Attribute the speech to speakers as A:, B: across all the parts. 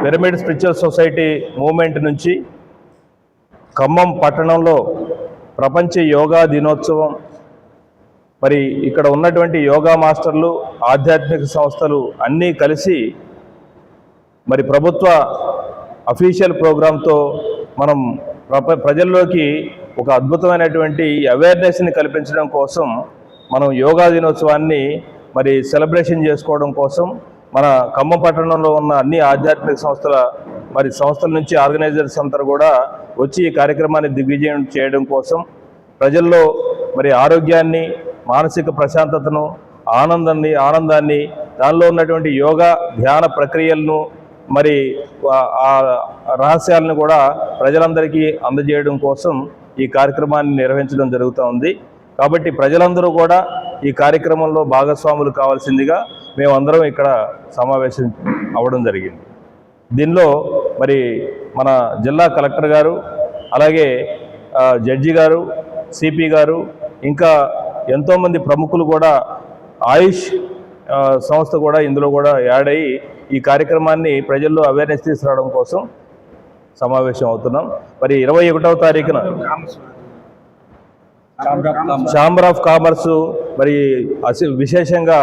A: Pyramid spiritual society movement నుంచి ఖమ్మం పట్టణంలో ప్రపంచ యోగా దినోత్సవం, మరి ఇక్కడ ఉన్నటువంటి యోగా మాస్టర్లు, ఆధ్యాత్మిక సంస్థలు అన్నీ కలిసి మరి ప్రభుత్వ అఫీషియల్ ప్రోగ్రాంతో మనం ప్రజల్లోకి ఒక అద్భుతమైనటువంటి అవేర్నెస్ని కల్పించడం కోసం మనం యోగా దినోత్సవాన్ని మరి సెలబ్రేషన్ చేసుకోవడం కోసం మన ఖమ్మం పట్టణంలో ఉన్న అన్ని ఆధ్యాత్మిక సంస్థల నుంచి ఆర్గనైజర్స్ అంతా కూడా వచ్చి ఈ కార్యక్రమాన్ని దిగ్విజయం చేయడం కోసం ప్రజల్లో మరి ఆరోగ్యాన్ని, మానసిక ప్రశాంతతను, ఆనందాన్ని దానిలో ఉన్నటువంటి యోగా ధ్యాన ప్రక్రియలను మరి ఆ రహస్యాలను కూడా ప్రజలందరికీ అందజేయడం కోసం ఈ కార్యక్రమాన్ని నిర్వహించడం జరుగుతూ ఉంది. కాబట్టి ప్రజలందరూ కూడా ఈ కార్యక్రమంలో భాగస్వాములు కావాల్సిందిగా మేమందరం ఇక్కడ సమావేశం అవ్వడం జరిగింది. దీనిలో మరి మన జిల్లా కలెక్టర్ గారు, అలాగే జడ్జి గారు, సిపి గారు, ఇంకా ఎంతోమంది ప్రముఖులు కూడా, ఆయుష్ సంస్థ కూడా ఇందులో కూడా యాడ్ అయ్యి ఈ కార్యక్రమాన్ని ప్రజల్లో అవేర్నెస్ తీసుకురావడం కోసం సమావేశం అవుతున్నాం. మరి 21వ తారీఖున ఛాంబర్ ఆఫ్ కామర్స్ మరి విశేషంగా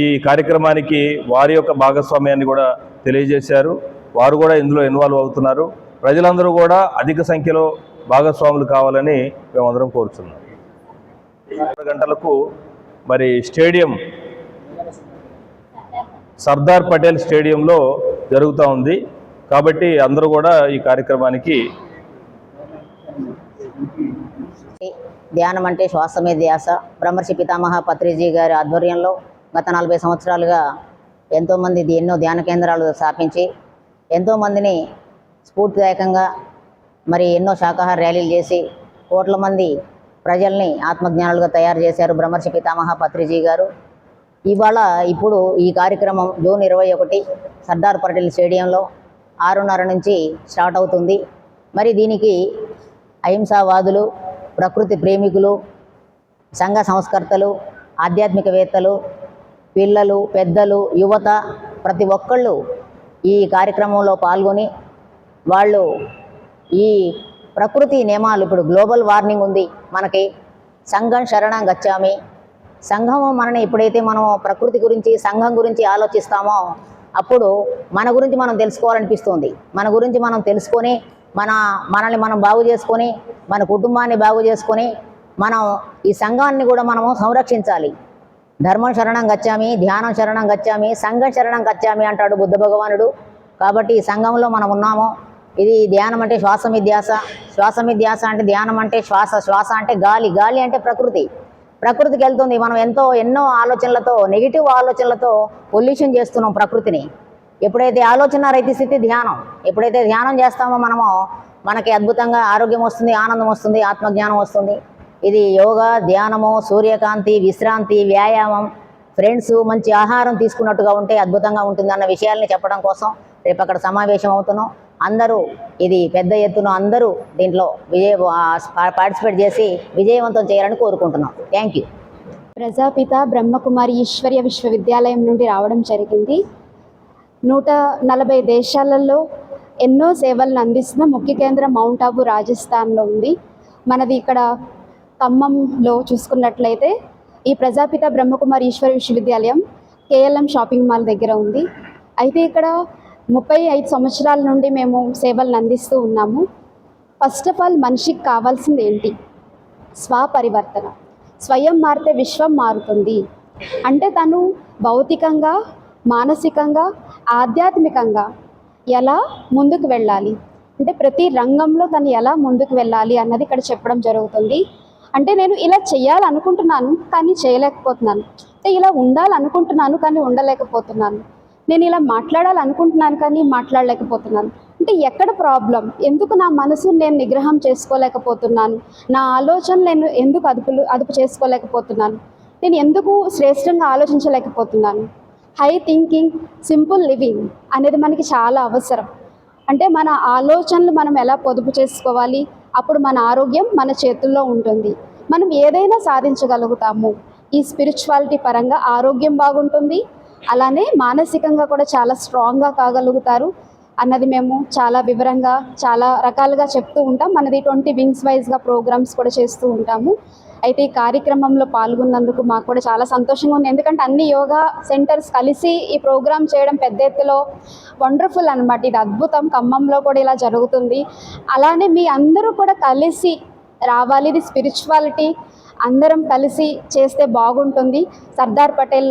A: ఈ కార్యక్రమానికి వారి యొక్క భాగస్వామ్యాన్ని కూడా తెలియజేశారు. వారు కూడా ఇందులో ఇన్వాల్వ్ అవుతున్నారు. ప్రజలందరూ కూడా అధిక సంఖ్యలో భాగస్వాములు కావాలని మేమందరం కోరుతున్నాం. 6 గంటలకు మరి స్టేడియం సర్దార్ పటేల్ స్టేడియంలో జరుగుతూ ఉంది. కాబట్టి అందరూ కూడా ఈ కార్యక్రమానికి
B: ధ్యానం అంటే శ్వాసమే ధ్యాస బ్రహ్మర్షి పితామహ పత్రిజీ గారి ఆధ్వర్యంలో గత 40 సంవత్సరాలుగా ఎంతోమంది ఎన్నో ధ్యాన కేంద్రాలు స్థాపించి ఎంతోమందిని స్ఫూర్తిదాయకంగా మరి ఎన్నో శాకాహార ర్యాలీలు చేసి కోట్ల మంది ప్రజల్ని ఆత్మజ్ఞానులుగా తయారు చేశారు బ్రహ్మర్షి పితామహ పత్రిజీ గారు. ఇప్పుడు ఈ కార్యక్రమం జూన్ 21 సర్దార్ పటేల్ స్టేడియంలో 6:30 నుంచి స్టార్ట్ అవుతుంది. మరి దీనికి అహింసావాదులు, ప్రకృతి ప్రేమికులు, సంఘ సంస్కర్తలు, ఆధ్యాత్మికవేత్తలు, పిల్లలు, పెద్దలు, యువత ప్రతి ఒక్కళ్ళు ఈ కార్యక్రమంలో పాల్గొని వాళ్ళు ఈ ప్రకృతి నియమాలు, ఇప్పుడు గ్లోబల్ వార్మింగ్ ఉంది మనకి, సంఘం శరణం గచ్చామి, సంఘము మనని ఎప్పుడైతే మనం ప్రకృతి గురించి, సంఘం గురించి ఆలోచిస్తామో అప్పుడు మన గురించి మనం తెలుసుకోవాలనిపిస్తుంది. మన గురించి మనం తెలుసుకొని మనల్ని మనం బాగు చేసుకొని, మన కుటుంబాన్ని బాగు చేసుకొని మనం ఈ సంఘాన్ని కూడా మనము సంరక్షించాలి. ధర్మం శరణం గచ్చామి, ధ్యానం శరణం గచ్చామి, సంఘం శరణం గచ్చామి అంటాడు బుద్ధ భగవానుడు. కాబట్టి ఈ సంఘంలో మనం ఉన్నాము. ఇది ధ్యానం అంటే శ్వాసమిధ్యాస అంటే ధ్యానం అంటే శ్వాస అంటే గాలి అంటే ప్రకృతికి వెళ్తుంది. మనం ఎన్నో ఆలోచనలతో, నెగిటివ్ ఆలోచనలతో పొల్యూషన్ చేస్తున్నాం ప్రకృతిని. ఎప్పుడైతే ఆలోచన రహిత స్థితి ధ్యానం, ఎప్పుడైతే ధ్యానం చేస్తామో మనకి అద్భుతంగా ఆరోగ్యం వస్తుంది, ఆనందం వస్తుంది, ఆత్మజ్ఞానం వస్తుంది. ఇది యోగా, ధ్యానము, సూర్యకాంతి, విశ్రాంతి, వ్యాయామం, ఫ్రెండ్స్, మంచి ఆహారం తీసుకున్నట్టుగా ఉంటే అద్భుతంగా ఉంటుంది అన్న విషయాల్ని చెప్పడం కోసం రేపు అక్కడ సమావేశం అవుతున్నాం. అందరూ ఇది పెద్ద ఎత్తున అందరూ దీంట్లో పార్టిసిపేట్ చేసి విజయవంతం చేయాలని కోరుకుంటున్నాం. Thank you.
C: ప్రజాపిత బ్రహ్మకుమారి ఈశ్వర్య విశ్వవిద్యాలయం నుండి రావడం జరిగింది. 140 దేశాలలో ఎన్నో సేవలను అందిస్తున్న ముఖ్య కేంద్రం మౌంట్ ఆబూ రాజస్థాన్లో ఉంది. మనది ఇక్కడ ఖమ్మంలో చూసుకున్నట్లయితే ఈ ప్రజాపిత బ్రహ్మకుమారి ఈశ్వర్య విశ్వవిద్యాలయం KLM షాపింగ్ మాల్ దగ్గర ఉంది. అయితే ఇక్కడ 35 సంవత్సరాల నుండి మేము సేవలను అందిస్తూ ఉన్నాము. ఫస్ట్ ఆఫ్ ఆల్ మనిషికి కావాల్సింది ఏంటి? స్వపరివర్తన. స్వయం మారితే విశ్వం మారుతుంది. అంటే తను భౌతికంగా, మానసికంగా, ఆధ్యాత్మికంగా ఎలా ముందుకు వెళ్ళాలి, అంటే ప్రతి రంగంలో తను ఎలా ముందుకు వెళ్ళాలి అన్నది ఇక్కడ చెప్పడం జరుగుతుంది. అంటే నేను ఇలా చేయాలనుకుంటున్నాను కానీ చేయలేకపోతున్నాను, అంటే ఇలా ఉండాలనుకుంటున్నాను కానీ ఉండలేకపోతున్నాను, నేను ఇలా మాట్లాడాలనుకుంటున్నాను కానీ మాట్లాడలేకపోతున్నాను, అంటే ఎక్కడ ప్రాబ్లం, ఎందుకు నా మనసు నేను నిగ్రహం చేసుకోలేకపోతున్నాను, నా ఆలోచన నేను ఎందుకు అదుపు చేసుకోలేకపోతున్నాను, నేను ఎందుకు శ్రేష్టంగా ఆలోచించలేకపోతున్నాను. హై థింకింగ్, సింపుల్ లివింగ్ అనేది మనకి చాలా అవసరం. అంటే మన ఆలోచనలు మనం ఎలా పొదుపు చేసుకోవాలి, అప్పుడు మన ఆరోగ్యం మన చేతుల్లో ఉంటుంది, మనం ఏదైనా సాధించగలుగుతాము. ఈ స్పిరిచువాలిటీ పరంగా ఆరోగ్యం బాగుంటుంది, అలానే మానసికంగా కూడా చాలా స్ట్రాంగ్గా కాగలుగుతారు. అన్నది మేము చాలా వివరంగా చాలా రకాలుగా చెప్తూ ఉంటాం. మనది 20 వింగ్స్ వైజ్గా ప్రోగ్రామ్స్ కూడా చేస్తూ ఉంటాము. అయితే ఈ కార్యక్రమంలో పాల్గొన్నందుకు మాకు కూడా చాలా సంతోషంగా ఉంది. ఎందుకంటే అన్ని యోగా సెంటర్స్ కలిసి ఈ ప్రోగ్రామ్ చేయడం పెద్ద ఎత్తులో వండర్ఫుల్ అనమాట. ఇది అద్భుతం. ఖమ్మంలో కూడా ఇలా జరుగుతుంది. అలానే మీ అందరూ కూడా కలిసి రావాలి. ఇది స్పిరిచువాలిటీ. అందరం కలిసి చేస్తే బాగుంటుంది. సర్దార్ పటేల్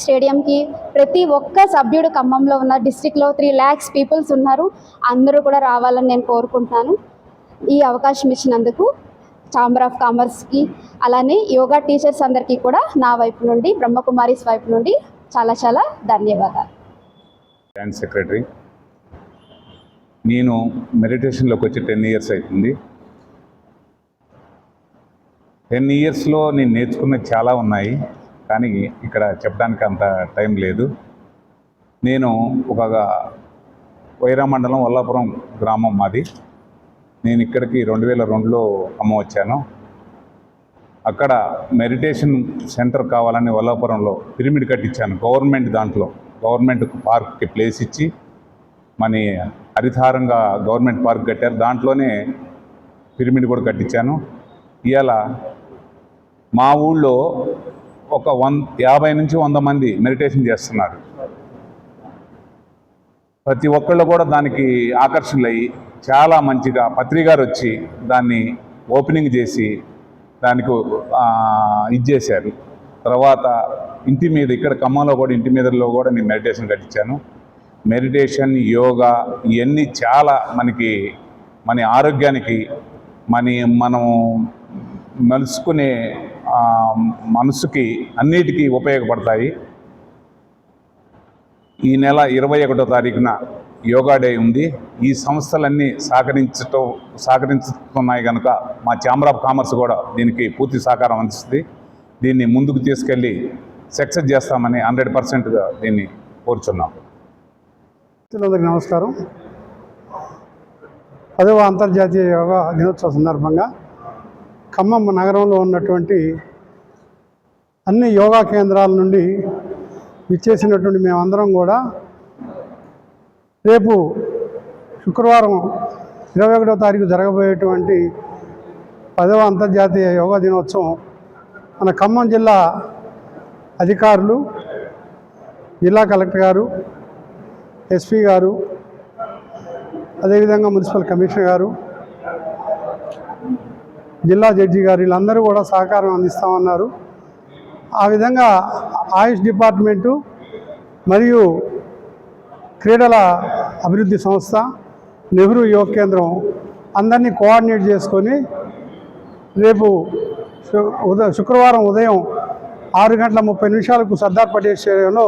C: స్టేడియంకి ప్రతి ఒక్క సభ్యుడు ఖమ్మంలో ఉన్న డిస్ట్రిక్ట్లో 3 lakhs పీపుల్స్ ఉన్నారు. అందరూ కూడా రావాలని నేను కోరుకుంటున్నాను. ఈ అవకాశం ఇచ్చినందుకు ఛాంబర్ ఆఫ్ కామర్స్కి అలానే యోగా టీచర్స్ అందరికీ కూడా నా వైపు నుండి బ్రహ్మకుమారీస్ వైపు నుండి చాలా చాలా ధన్యవాదాలు.
D: Dance secretary. నేను మెడిటేషన్లోకి వచ్చి 10 years అవుతుంది. 10 yearsలో నేను నేర్చుకున్నది చాలా ఉన్నాయి, కానీ ఇక్కడ చెప్పడానికి అంత టైం లేదు. నేను ఒక వైరా మండలం వల్లాపురం గ్రామం మాది. నేను ఇక్కడికి 2002లో వచ్చాను. అక్కడ మెడిటేషన్ సెంటర్ కావాలని వల్లాపురంలో పిరమిడ్ కట్టించాను. గవర్నమెంట్ పార్క్కి ప్లేస్ ఇచ్చి మన హరితారంగా గవర్నమెంట్ పార్క్ కట్టారు. దాంట్లోనే పిరమిడ్ కూడా కట్టించాను. ఇవాళ మా ఊళ్ళో ఒక 50 నుంచి 100 మంది మెడిటేషన్ చేస్తున్నారు. ప్రతి ఒక్కళ్ళు కూడా దానికి ఆకర్షణలయ్యి చాలా మంచిగా పత్రి గారు వచ్చి దాన్ని ఓపెనింగ్ చేసి దానికి ఇచ్చేశారు. తర్వాత ఇంటి మీద ఇక్కడ ఖమ్మంలో కూడా ఇంటి మీదలో కూడా నేను మెడిటేషన్ కట్టించాను. మెడిటేషన్, యోగా ఇవన్నీ చాలా మన ఆరోగ్యానికి మనం మలుసుకునే మనసుకి అన్నిటికీ ఉపయోగపడతాయి. ఈ నెల 21వ తారీఖున యోగా డే ఉంది. ఈ సంస్థలన్నీ సహకరిస్తున్నాయి కనుక మా ఛాంబర్ ఆఫ్ కామర్స్ కూడా దీనికి పూర్తి సహకారం అందిస్తుంది. దీన్ని ముందుకు తీసుకెళ్ళి సక్సెస్ చేస్తామని 100%గా దీన్ని కోరుచున్నాం.
E: అందరికీ నమస్కారం. 10వ అంతర్జాతీయ యోగా దినోత్సవ సందర్భంగా ఖమ్మం నగరంలో ఉన్నటువంటి అన్ని యోగా కేంద్రాల నుండి విచ్చేసినటువంటి మేమందరం కూడా రేపు శుక్రవారం 21వ తారీఖు జరగబోయేటువంటి 10వ అంతర్జాతీయ యోగా దినోత్సవం మన ఖమ్మం జిల్లా అధికారులు, జిల్లా కలెక్టర్ గారు, ఎస్పీ గారు, అదేవిధంగా మున్సిపల్ కమిషనర్ గారు, జిల్లా జడ్జి గారు వీళ్ళందరూ కూడా సహకారం అందిస్తామన్నారు. ఆ విధంగా ఆయుష్ డిపార్ట్మెంటు మరియు క్రీడల అభివృద్ధి సంస్థ, నెహ్రూ యోగ కేంద్రం అందరినీ కోఆర్డినేట్ చేసుకొని రేపు శుక్రవారం ఉదయం 6:30 సర్దార్ పటేల్ స్టేడియంలో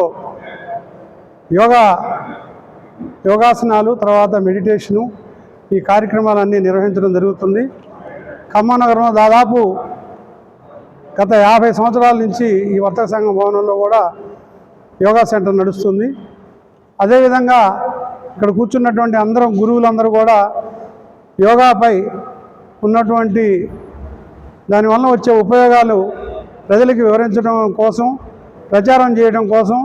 E: యోగాసనాలు, తర్వాత మెడిటేషను ఈ కార్యక్రమాలన్నీ నిర్వహించడం జరుగుతుంది. ఖమ్మం నగరంలో దాదాపు గత 50 సంవత్సరాల నుంచి ఈ వర్తక సంఘం భవనంలో కూడా యోగా సెంటర్ నడుస్తుంది. అదేవిధంగా ఇక్కడ కూర్చున్నటువంటి గురువులందరూ కూడా యోగాపై ఉన్నటువంటి దానివల్ల వచ్చే ఉపయోగాలు ప్రజలకు వివరించడం కోసం, ప్రచారం చేయడం కోసం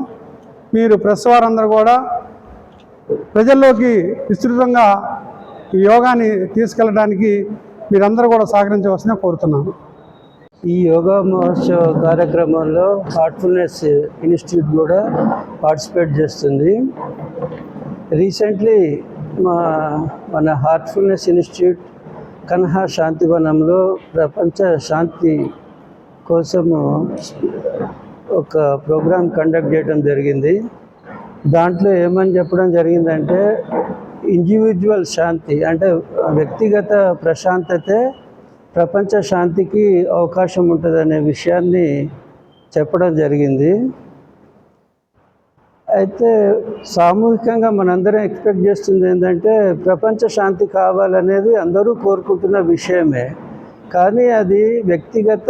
E: మీరు ప్రెస్ వారందరూ కూడా ప్రజల్లోకి విస్తృతంగా ఈ యోగాని తీసుకెళ్ళడానికి మీరందరూ కూడా సహకరించవలసిందిగా కోరుతున్నాను.
F: ఈ యోగా మహోత్సవ కార్యక్రమంలో హార్ట్ఫుల్నెస్ ఇన్స్టిట్యూట్ కూడా పార్టిసిపేట్ చేస్తుంది. రీసెంట్లీ మన హార్ట్ఫుల్నెస్ ఇన్స్టిట్యూట్ కన్హా శాంతివనంలో ప్రపంచ శాంతి కోసము ఒక ప్రోగ్రాం కండక్ట్ చేయడం జరిగింది. దాంట్లో ఏమని చెప్పడం జరిగిందంటే ఇండివిజువల్ శాంతి అంటే వ్యక్తిగత ప్రశాంతతే ప్రపంచ శాంతికి అవకాశం ఉంటుందనే విషయాన్ని చెప్పడం జరిగింది. అయితే సామూహికంగా మనందరం ఎక్స్పెక్ట్ చేస్తుంది ఏంటంటే ప్రపంచ శాంతి కావాలనేది అందరూ కోరుకుంటున్న విషయమే. కానీ అది వ్యక్తిగత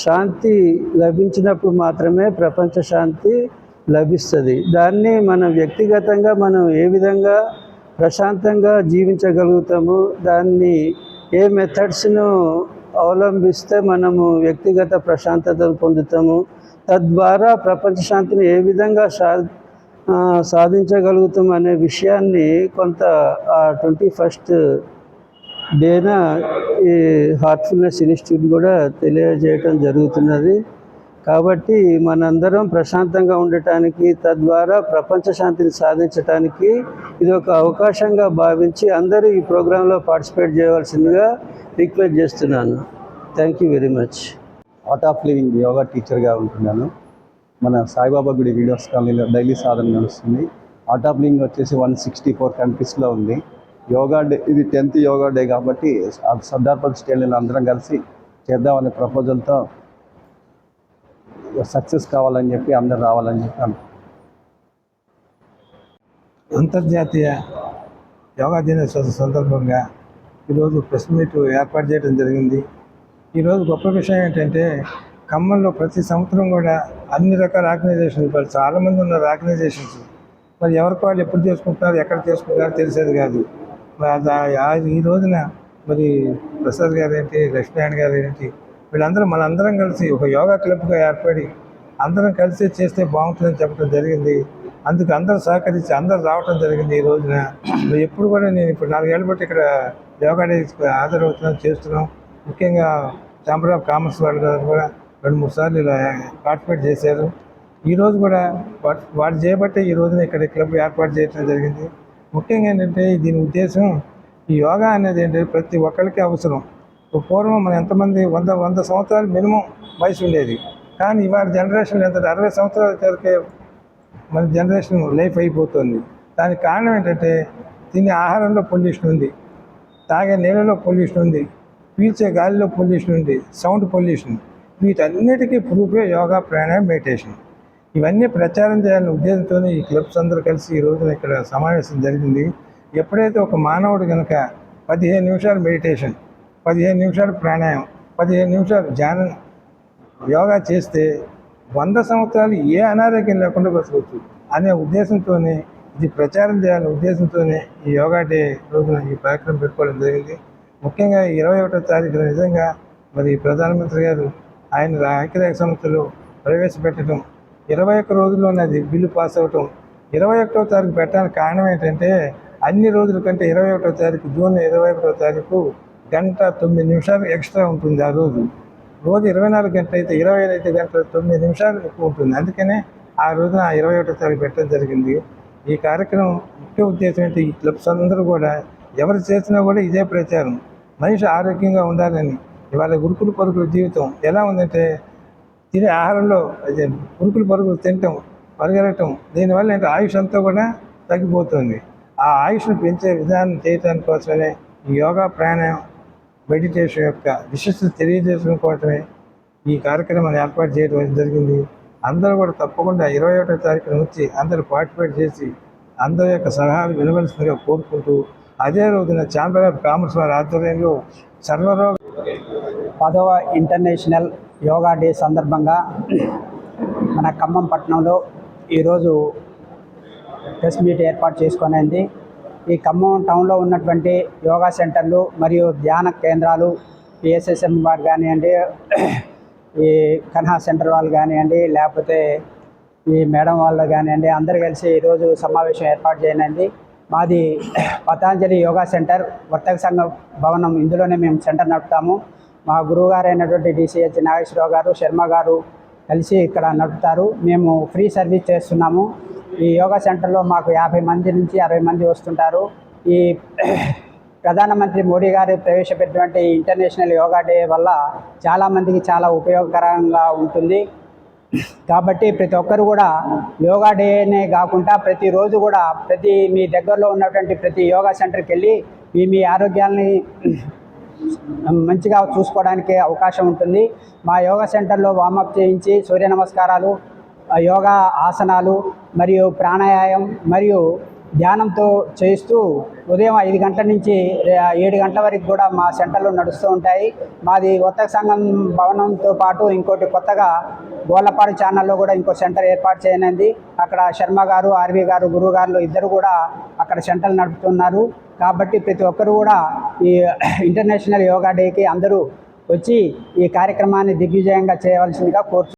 F: శాంతి లభించినప్పుడు మాత్రమే ప్రపంచ శాంతి లభిస్తుంది. దాన్ని మనం వ్యక్తిగతంగా మనం ఏ విధంగా ప్రశాంతంగా జీవించగలుగుతాము, దాన్ని ఏ మెథడ్స్ను అవలంబిస్తే మనము వ్యక్తిగత ప్రశాంతతను పొందుతాము, తద్వారా ప్రపంచ శాంతిని ఏ విధంగా సాధించగలుగుతాం అనే విషయాన్ని కొంత 21st డేన ఈ హార్ట్ఫుల్నెస్ ఇన్స్టిట్యూట్ కూడా తెలియజేయటం జరుగుతున్నది. కాబట్టి మనందరం ప్రశాంతంగా ఉండటానికి, తద్వారా ప్రపంచ శాంతిని సాధించడానికి ఇది ఒక అవకాశంగా భావించి అందరూ ఈ ప్రోగ్రాంలో పార్టిసిపేట్ చేయవలసిందిగా రిక్వెస్ట్ చేస్తున్నాను. Thank you very much.
G: Art of living yoga టీచర్గా ఉంటున్నాను. మన సాయిబాబా గుడి వీడియోస్ కాలనీలో డైలీ సాధన నడుస్తుంది. ఆర్ట్ ఆఫ్ లివింగ్ వచ్చేసి 164 కంట్రీస్లో ఉంది. యోగా డే, ఇది 10th యోగా డే కాబట్టి సర్దార్ పటేల్ స్టేడియంలో అందరం కలిసి చేద్దామనే ప్రపోజల్తో సక్సెస్ కావాలని చెప్పి అందరు రావాలని చెప్పి
H: అంతర్జాతీయ యోగా దినోత్సవ సందర్భంగా ఈరోజు ప్రెస్ మీట్ ఏర్పాటు చేయడం జరిగింది. ఈరోజు గొప్ప విషయం ఏంటంటే ఖమ్మంలో ప్రతి సంవత్సరం కూడా అన్ని రకాల ఆర్గనైజేషన్స్, మరి చాలామంది ఉన్నారు ఆర్గనైజేషన్స్. మరి ఎవరికి వాళ్ళు ఎప్పుడు చేసుకుంటున్నారు, ఎక్కడ చేసుకుంటున్నారో తెలిసేది కాదు. మరి ఈ రోజున మరి ప్రసాద్ గారు ఏంటి, లక్ష్మీనారాయణ గారు ఏంటి, వీళ్ళందరూ మనందరం కలిసి ఒక యోగా క్లబ్గా ఏర్పడి అందరం కలిసి చేస్తే బాగుంటుందని చెప్పడం జరిగింది. అందుకు అందరూ సహకరించి అందరూ రావడం జరిగింది. ఈ రోజున ఎప్పుడు కూడా నేను ఇప్పుడు 4 ఏళ్ళ బట్టి ఇక్కడ యోగా డే హాజరవుతున్నాం, చేస్తున్నాం. ముఖ్యంగా ఛాంబర్ ఆఫ్ కామర్స్ వాళ్ళు కూడా 2-3 సార్లు ఇలా పార్టిసిపేట్ చేశారు. ఈరోజు కూడా వాడు చేయబట్టే ఈ రోజున ఇక్కడ క్లబ్ ఏర్పాటు చేయడం జరిగింది. ముఖ్యంగా ఏంటంటే దీని ఉద్దేశం, ఈ యోగా అనేది ఏంటంటే ప్రతి ఒక్కరికి అవసరం. పూర్వం మనం ఎంతమంది 100 సంవత్సరాలు మినిమం వయసు ఉండేది. కానీ ఇవాళ జనరేషన్ ఎంత 60 సంవత్సరాల వరకే మన జనరేషన్ లైఫ్ అయిపోతుంది. దానికి కారణం ఏంటంటే తినే ఆహారంలో పొల్యూషన్ ఉంది, తాగే నీళ్ళలో పొల్యూషన్ ఉంది, పీల్చే గాలిలో పొల్యూషన్ ఉంది, సౌండ్ పొల్యూషన్. వీటన్నిటికీ ప్రూఫే యోగా, ప్రాణాయామం, మెడిటేషన్. ఇవన్నీ ప్రచారం చేయాలనే ఉద్దేశంతో ఈ క్లబ్స్ అందరూ కలిసి ఈ రోజున ఇక్కడ సమావేశం జరిగింది. ఎప్పుడైతే ఒక మానవుడు కనుక 15 నిమిషాలు మెడిటేషన్, 15 నిమిషాలు ప్రాణాయామం, 15 నిమిషాలు ధ్యానం, యోగా చేస్తే 100 సంవత్సరాలు ఏ అనారోగ్యం లేకుండా బతకవచ్చు అనే ఉద్దేశంతోనే, ఇది ప్రచారం చేయాలనే ఉద్దేశంతోనే ఈ యోగా డే రోజున ఈ కార్యక్రమం పెట్టుకోవడం జరిగింది. ముఖ్యంగా 21వ తారీఖున నిజంగా మరి ప్రధానమంత్రి గారు ఆయన ఐక్యరాజ్య సమితిలో ప్రవేశపెట్టడం, 21 రోజుల్లోనే అది బిల్లు పాస్ అవ్వటం, 21వ తారీఖు పెట్టడానికి కారణం ఏంటంటే అన్ని రోజుల కంటే 21వ తారీఖు, జూన్ 21వ తారీఖు 1:09 ఎక్స్ట్రా ఉంటుంది. ఆ రోజు 24 గంటలు అయితే 25 గంటల 9 నిమిషాలు ఎక్కువ ఉంటుంది. అందుకనే ఆ రోజున 21వ తారీఖు పెట్టడం జరిగింది. ఈ కార్యక్రమం ముఖ్య ఉద్దేశం ఏంటి, ఈ క్లబ్స్ అందరూ కూడా ఎవరు చేసినా కూడా ఇదే ప్రచారం, మనిషి ఆరోగ్యంగా ఉండాలని. ఇవాళ ఉరుకులు పరుగుల జీవితం ఎలా ఉందంటే తినే ఆహారంలో ఉరుకులు పరుగులు తినటం, పరిగెరటం, దీనివల్ల ఏంటంటే ఆయుష్ అంతా కూడా తగ్గిపోతుంది. ఆ ఆయుష్ను పెంచే విధానం చేయడానికి కోసమే ఈ యోగా, ప్రాణాయామం, మెడిటేషన్ యొక్క విశిష్టత తెలియజేయడం కోసమే ఈ కార్యక్రమాన్ని ఏర్పాటు చేయడం జరిగింది. అందరూ కూడా తప్పకుండా 21వ తారీఖున వచ్చి అందరూ పార్టిసిపేట్ చేసి అందరి యొక్క సలహాలు వినవలసిందిగా కోరుకుంటూ, అదే రోజున ఛాంబర్ ఆఫ్ కామర్స్ వారి ఆధ్వర్యంలో సర్వరోగ
I: 10వ ఇంటర్నేషనల్ యోగా డే సందర్భంగా మన ఖమ్మం పట్టణంలో ఈరోజు ప్రెస్ మీట్ ఏర్పాటు చేసుకునేది. ఈ ఖమ్మం టౌన్లో ఉన్నటువంటి యోగా సెంటర్లు మరియు ధ్యాన కేంద్రాలు, పిఎస్ఎస్ఎం వారు కానివ్వండి, ఈ కన్హా సెంటర్ వాళ్ళు కానివ్వండి, లేకపోతే ఈ మేడం వాళ్ళు కానివ్వండి, అందరు కలిసి ఈరోజు సమావేశం ఏర్పాటు చేయనుంది. మాది పతాంజలి యోగా సెంటర్, వర్తక సంఘ భవనం, ఇందులోనే మేము సెంటర్ నడుపుతాము. మా గురువుగారు అయినటువంటి డిసిహెచ్ నాగేశ్వరరావు గారు, శర్మ గారు కలిసి ఇక్కడ నడుపుతారు. మేము ఫ్రీ సర్వీస్ చేస్తున్నాము. ఈ యోగా సెంటర్లో మాకు 50 మంది నుంచి 60 మంది వస్తుంటారు. ఈ ప్రధానమంత్రి మోడీ గారు ప్రవేశపెట్టినటువంటి ఇంటర్నేషనల్ యోగా డే వల్ల చాలామందికి చాలా ఉపయోగకరంగా ఉంటుంది. కాబట్టి ప్రతి ఒక్కరు కూడా యోగా డేనే కాకుండా ప్రతిరోజు కూడా మీ దగ్గరలో ఉన్నటువంటి ప్రతి యోగా సెంటర్కి వెళ్ళి మీ ఆరోగ్యాన్ని మంచిగా చూసుకోవడానికి అవకాశం ఉంటుంది. మా యోగా సెంటర్లో వార్మప్ చేయించి సూర్య నమస్కారాలు, యోగా ఆసనాలు మరియు ప్రాణాయామం మరియు ధ్యానంతో చేస్తూ ఉదయం 5 గంటల నుంచి 7 గంటల వరకు కూడా మా సెంటర్లో నడుస్తూ ఉంటాయి. మాది వర్తక సంఘం భవనంతో పాటు ఇంకోటి కొత్తగా గోళ్ళపాడు ఛానల్లో కూడా ఇంకో సెంటర్ ఏర్పాటు చేయనుంది. అక్కడ శర్మ గారు, ఆర్వి గారు, గురువు గారు ఇద్దరు కూడా అక్కడ సెంటర్లు నడుపుతున్నారు. కాబట్టి ప్రతి ఒక్కరు కూడా ఈ ఇంటర్నేషనల్ యోగా డేకి అందరూ వచ్చి ఈ కార్యక్రమాన్ని దిగ్విజయంగా చేయవలసిందిగా కోరుతున్నాను.